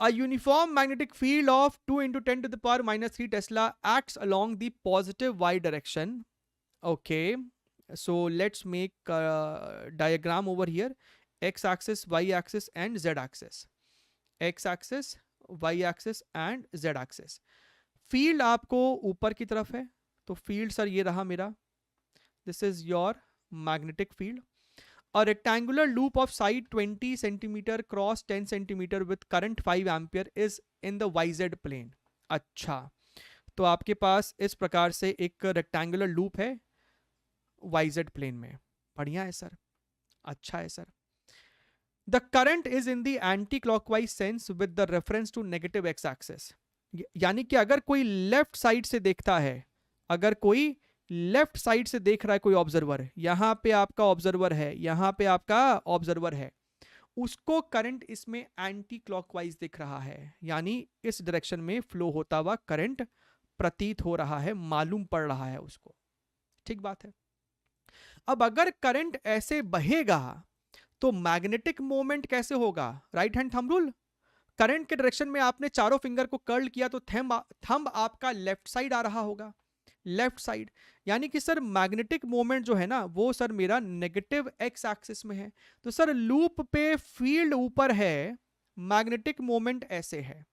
A uniform magnetic field of 2 into 10 to the power minus 3 Tesla acts along the positive y direction. Okay, so let's make a diagram over here. X axis, y axis and z axis. X axis, y axis and z axis. Field आपको ऊपर की तरफ है, तो field sir ये रहा मेरा. This is your magnetic field. A rectangular loop of side 20 centimeter cross 10 centimeter with current 5 ampere is in the YZ plane. अच्छा, तो आपके पास इस प्रकार से एक रेक्टेंगुलर लूप है YZ प्लेन में. बढ़िया है सर, अच्छा है sir. The current is in the anti clockwise sense with the reference to negative x axis. यानी कि अगर कोई लेफ्ट साइड से देखता है, अगर कोई लेफ्ट साइड से देख रहा है कोई ऑब्जर्वर, यहां पे आपका ऑब्जर्वर है, यहां पे आपका ऑब्जर्वर है, उसको करंट इसमें एंटी क्लॉकवाइज दिख रहा है, यानी इस डायरेक्शन में फ्लो होता हुआ करंट प्रतीत हो रहा है, मालूम पड़ रहा है उसको. ठीक बात है. अब अगर करंट ऐसे बहेगा तो मैग्नेटिक मोमेंट कैसे होगा? Right hand thumb rule. Current के डायरेक्शन में आपने चारों फिंगर को कर्ल किया तो थंब आपका लेफ्ट साइड आ रहा होगा, लेफ्ट साइड. यानी कि सर मैग्नेटिक मोमेंट जो है ना वो सर मेरा नेगेटिव एक्स एक्सिस में है. तो सर लूप पे फील्ड ऊपर है, मैग्नेटिक मोमेंट ऐसे है.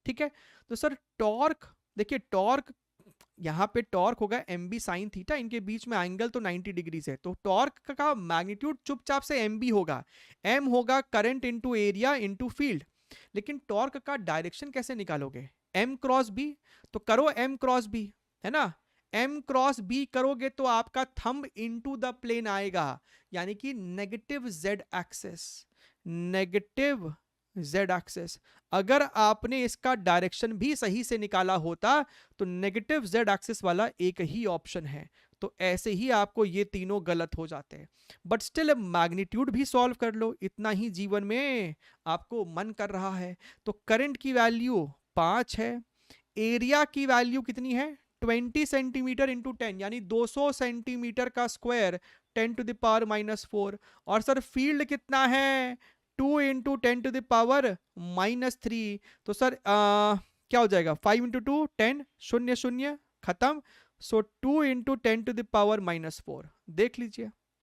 ठीक है. तो सर टॉर्क देखिए, टॉर्क यहां पे टॉर्क होगा एम बी साइन थीटा, इनके बीच में एंगल तो 90 डिग्रीज है, तो टॉर्क का मैग्नीट्यूड चुपचाप से एम बी होगा. एम होगा current into area into field. लेकिन टॉर्क का डायरेक्शन कैसे निकालोगे? M cross B. तो करो एम क्रॉस बी, है ना. एम क्रॉस बी करोगे तो आपका थंब इनटू द प्लेन आएगा, यानी कि negative Z axis, negative Z axis. अगर आपने इसका डायरेक्शन भी सही से निकाला होता तो नेगेटिव जेड एक्सेस वाला एक ही ऑप्शन है. तो ऐसे ही आपको ये तीनों गलत हो जाते हैं. बट स्टिल मैग्नीट्यूड भी सॉल्व कर लो, इतना ही जीवन में आपको मन कर रहा है. तो करंट की वैल्यू 5 है, एरिया की वैल्यू कितनी है? 20 सेंटीमीटर इंटू 10, यानी 200 सेंटीमीटर का square 10 to the power minus 4. और सर फील्ड कितना है? 2 into 10 to the power minus 3. तो सर क्या हो जाएगा? 5 इंटू 2 10, शून्य शून्य खत्म. So 2 into 10 to the power minus 4. देख लीजिए